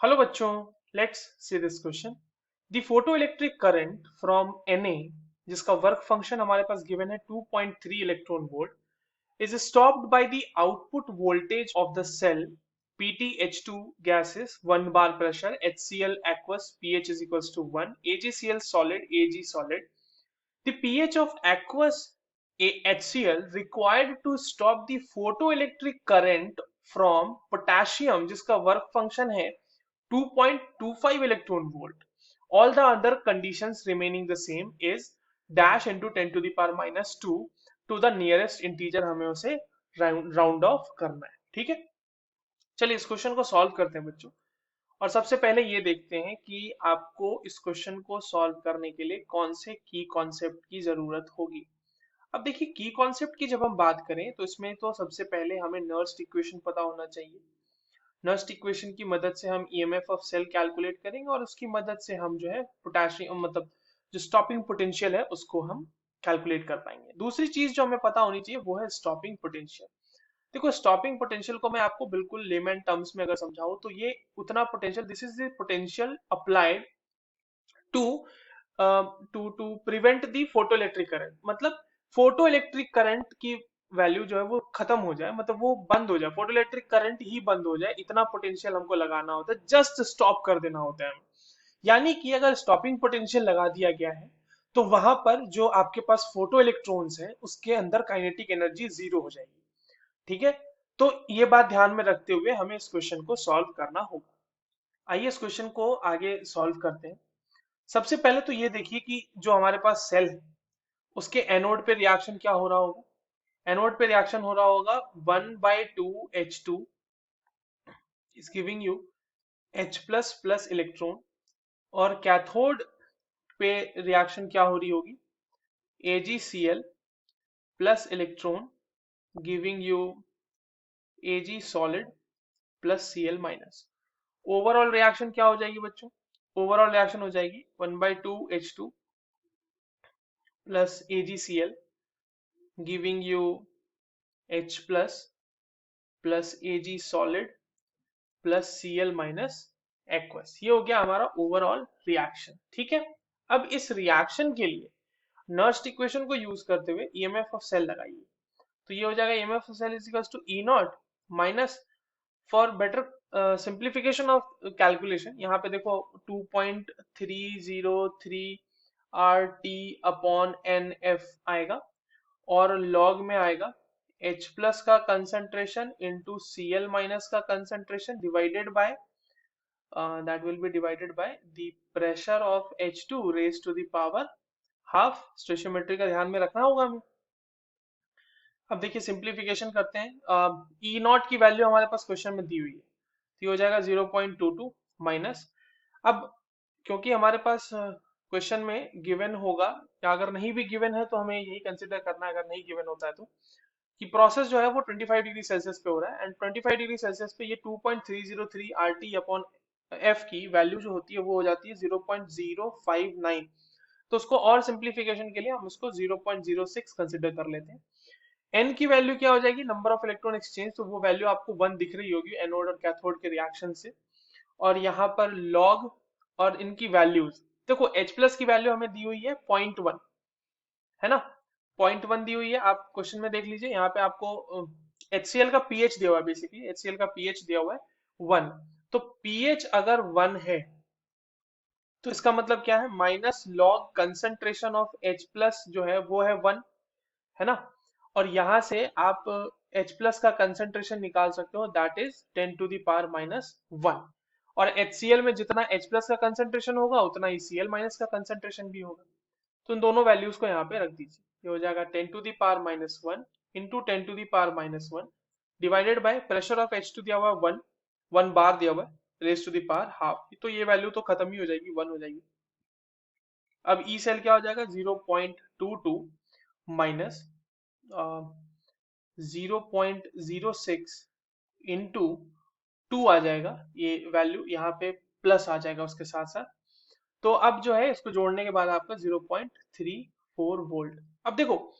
Hello बच्चों, let's see this question. The photoelectric current from Na, जिसका work function हमारे पास given है 2.3 electron volt, is stopped by the output voltage of the cell PtH2 gases 1 bar pressure, HCl aqueous pH is equals to 1, AgCl solid Ag solid. The pH of aqueous HCl required to stop the photoelectric current from potassium, जिसका work function है 2.25 electron volt. All the other conditions remaining the same is dash into 10 to the power minus 2 to the nearest integer. हमें उसे round of करना है। ठीक है, चलिए इस क्वेश्चन को सॉल्व करते हैं बच्चों। और सबसे पहले ये देखते हैं कि आपको इस क्वेश्चन को सॉल्व करने के लिए कौन से की कॉन्सेप्ट की जरूरत होगी। अब देखिए, की कॉन्सेप्ट की जब हम बात करें तो इसमें तो सबसे पहले हमें नर्स्ट इक्वेशन पता होना चाहिए। नर्स्ट इक्वेशन की मदद से हम ईएमएफ ऑफ सेल कैलकुलेट करेंगे और उसकी मदद से हम जो है पोटेशियम मतलब जो स्टॉपिंग पोटेंशियल है उसको हम कैलकुलेट कर पाएंगे। दूसरी चीज जो हमें पता होनी चाहिए वो है स्टॉपिंग पोटेंशियल। देखो, स्टॉपिंग पोटेंशियल को मैं आपको बिल्कुल लेमन टर्म्स में अगर समझाऊं तो ये उतना potential, this is the potential applied to to prevent the photoelectric current. मतलब फोटो इलेक्ट्रिक करंट की वैल्यू जो है वो खत्म हो जाए, मतलब वो बंद हो जाए, फोटो इलेक्ट्रिक करंट ही बंद हो जाए, इतना पोटेंशियल हमको लगाना होता है, जस्ट स्टॉप कर देना होता है। यानी कि अगर स्टॉपिंग पोटेंशियल लगा दिया गया है तो वहां पर जो आपके पास फोटो इलेक्ट्रॉन्स है उसके अंदर काइनेटिक एनर्जी जीरो हो जाएगी। ठीक है, तो ये बात ध्यान में रखते हुए हमें इस क्वेश्चन को सॉल्व करना होगा। आइए इस क्वेश्चन को आगे सॉल्व करते हैं। सबसे पहले तो ये देखिए कि जो हमारे पास सेल है उसके एनोड पे रिएक्शन क्या हो रहा होगा। एनोड पे रिएक्शन हो रहा होगा 1/2 H2 is giving you H plus plus electron, और कैथोड पे रिएक्शन क्या हो रही होगी, AgCl plus electron giving you Ag solid plus Cl minus. Overall reaction क्या हो जाएगी बच्चों, ओवरऑल रिएक्शन हो जाएगी 1/2 H2 plus AgCl giving you H plus plus Ag solid plus Cl minus aqueous. ये हो गया हमारा ओवरऑल रिएक्शन। ठीक है, अब इस रिएक्शन के लिए नर्स्ट इक्वेशन को यूज करते हुए ईएमएफ ऑफ सेल लगाइए। तो ये हो जाएगा EMF of cell is equals to E not minus, for better simplification of calculation, यहाँ पे देखो 2.303 R T upon N F आएगा, और लॉग में आएगा H प्लस का कंसंट्रेशन इंटू Cl माइनस का concentration divided by that will be divided by the pressure of H2 raised to the power half. Stoichiometry का ध्यान में रखना होगा हमें। अब देखिए सिंप्लीफिकेशन करते हैं। ई नॉट की वैल्यू हमारे पास क्वेश्चन में दी हुई है, तो ये हो जाएगा 0.22 माइनस। अब क्योंकि हमारे पास क्वेश्चन में गिवन होगा, या अगर नहीं भी गिवन है तो हमें यही कंसिडर करना है, अगर नहीं गिवन होता है तो, कि प्रोसेस जो है वो 25 डिग्री सेल्सियस पे हो रहा है, एंड 25 डिग्री सेल्सियस पे ये 2.303 आर टी अपॉन एफ की वैल्यू जो होती है वो हो जाती है 0.059। तो उसको और सिंप्लीफिकेशन के लिए हम उसको 0.06 कंसिडर कर लेते हैं। एन की वैल्यू क्या हो जाएगी, नंबर ऑफ इलेक्ट्रॉन एक्सचेंज, तो वो वैल्यू आपको 1 दिख रही होगी एनोड और कैथोड के रिएक्शन से। और यहाँ पर लॉग और इनकी वैल्यूज देखो, H प्लस की वैल्यू हमें दी हुई है 0.1, है ना, 0.1 दी हुई है। आप क्वेश्चन में देख लीजिए, यहाँ पे आपको HCl का पीएच दिया हुआ है, बेसिकली HCl का पीएच दिया हुआ है 1। तो पीएच अगर 1 है तो इसका मतलब क्या है, minus log concentration of H plus जो है वो है 1, है ना। और यहां से आप H प्लस का कंसंट्रेशन निकाल सकते हो, that is 10 to the power minus 1। और HCl में जितना H प्लस का कंसंट्रेशन होगा उतना ही Cl माइनस का कंसंट्रेशन भी होगा। तो इन दोनों वैल्यूज को यहाँ पे रख दीजिए। ये हो जाएगा 10 to the power minus 1 into 10 to the power minus 1 divided by pressure of H2 दिया हुआ है 1, 1 बार दिया हुआ है, raise to the power half. तो ये वैल्यू तो खत्म ही हो जाएगी, 1 हो जाएगी। अब ई सेल क्या हो जाएगा, 0.22 माइनस 0.06 इंटू 2 आ जाएगा, ये वैल्यू यहाँ पे प्लस आ जाएगा उसके साथ साथ। तो अब जो है इसको जोड़ने के बाद आपका 0.34 वोल्ट। अब देखो,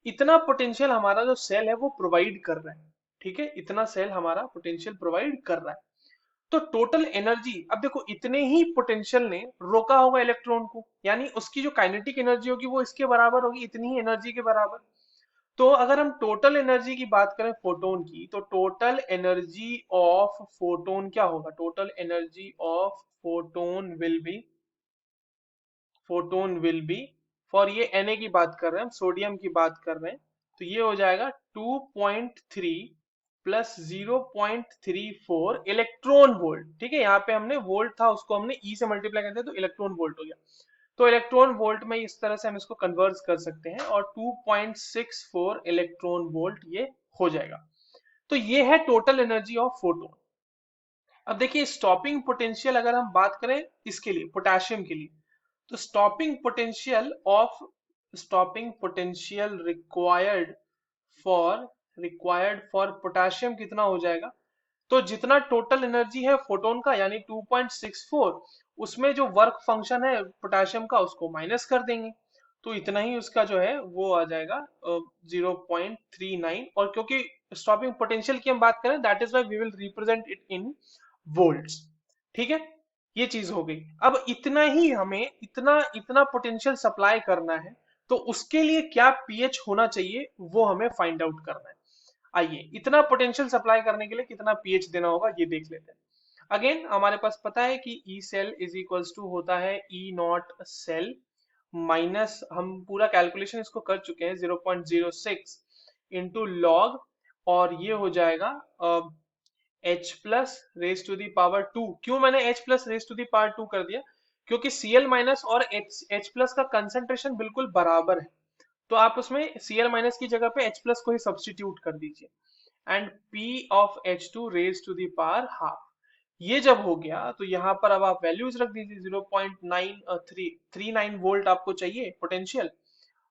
इतना पोटेंशियल हमारा जो सेल है वो प्रोवाइड कर रहा है। ठीक है, इतना सेल हमारा पोटेंशियल प्रोवाइड कर रहा है। तो टोटल एनर्जी, अब देखो इतने ही पोटेंशियल ने रोका होगा इलेक्ट्रॉन को, यानी उसकी जो काइनेटिक एनर्जी होगी वो इसके बराबर होगी, इतनी ही एनर्जी के बराबर। तो अगर हम टोटल एनर्जी की बात करें फोटोन की, तो टोटल एनर्जी ऑफ फोटोन क्या होगा? Total energy of photon will be for ये Na की बात कर रहे हैं हम, सोडियम की बात कर रहे हैं, तो ये हो जाएगा 2.3 प्लस 0.34 इलेक्ट्रॉन वोल्ट। ठीक है, यहाँ पे हमने वोल्ट था उसको हमने ई से मल्टीप्लाई करते हैं तो इलेक्ट्रॉन वोल्ट हो गया। तो इलेक्ट्रॉन वोल्ट में इस तरह से हम इसको कन्वर्ट कर सकते हैं और 2.64 इलेक्ट्रॉन वोल्ट ये हो जाएगा। तो ये है टोटल एनर्जी ऑफ फोटोन। अब देखिए स्टॉपिंग पोटेंशियल अगर हम बात करें इसके लिए, पोटेशियम के लिए, तो stopping potential required for potassium कितना हो जाएगा? तो जितना टोटल एनर्जी है फोटोन का यानी 2.64, उसमें जो वर्क फंक्शन है पोटेशियम का उसको माइनस कर देंगे, तो इतना ही उसका जो है वो आ जाएगा 0.39। और क्योंकि स्टॉपिंग पोटेंशियल की हम बात करें, that is why we will represent it in volts. ठीक है, ये चीज हो गई। अब इतना ही हमें इतना इतना पोटेंशियल सप्लाई करना है, तो उसके लिए क्या पीएच होना चाहिए वो हमें फाइंड आउट करना है। आइए इतना पोटेंशियल सप्लाई करने के लिए कितना पीएच देना होगा ये देख लेते हैं। अगेन हमारे पास पता है कि E cell is equals to होता है ई नॉट सेल माइनस, हम पूरा कैलकुलेशन इसको कर चुके हैं, 0.06 इंटू लॉग, और ये हो जाएगा H plus raise to the power 2। क्यों मैंने H plus raise to the power 2 कर दिया? क्योंकि Cl माइनस और एच प्लस का कंसेंट्रेशन बिल्कुल बराबर है, तो आप उसमें Cl माइनस की जगह पे H प्लस को ही सब्सटीट्यूट कर दीजिए, and P of H2 raise to the power half. ये जब हो गया तो यहाँ पर अब आप वैल्यूज रख दीजिए, 0.939 वोल्ट आपको चाहिए पोटेंशियल,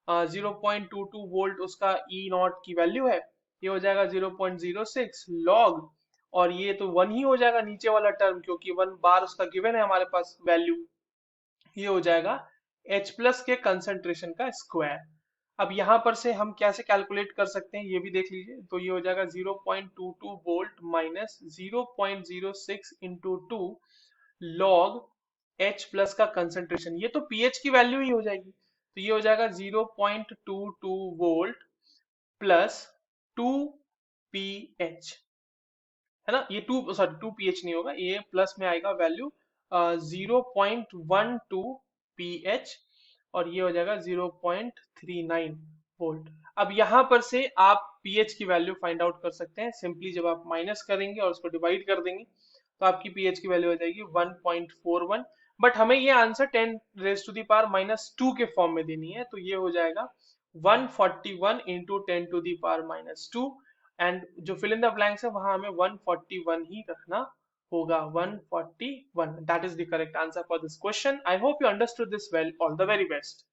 0.22 वोल्ट उसका ई नॉट की वैल्यू है, ये हो जाएगा 0.06 लॉग, और ये तो 1 ही हो जाएगा नीचे वाला टर्म, क्योंकि 1 बार उसका गिवन है हमारे पास वैल्यू, ये हो जाएगा H प्लस के कंसंट्रेशन का स्क्वायर। अब यहाँ पर से हम कैसे कैलकुलेट कर सकते हैं ये भी देख लीजिए, तो ये हो जाएगा 0.22 volt minus 0.06 into 2 log H plus का कंसंट्रेशन, ये तो पीएच की वैल्यू ही हो जाएगी, तो ये हो जाएगा 0.22 वोल्ट प्लस 2 पीएच, है ना? ये 2 पीएच नहीं होगा, ये प्लस में आएगा वैल्यू 0.12 पीएच, और ये हो जाएगा 0.39 वोल्ट। अब यहाँ पर से आप पीएच की वैल्यू फाइंड आउट कर सकते हैं सिंपली, जब आप माइनस करेंगे और उसको डिवाइड कर देंगे तो आपकी पीएच की वैल्यू हो जाएगी 1.41। बट हमें ये answer 10 raise to the power minus 2 के फॉर्म में देनी है, तो ये हो जाएगा 141 into 10 to the power minus 2, and जो फिल इन द ब्लैंक्स है वहां हमें 141 ही रखना होगा, 141। That is the correct answer for this question. I hope you understood this well. All the very best.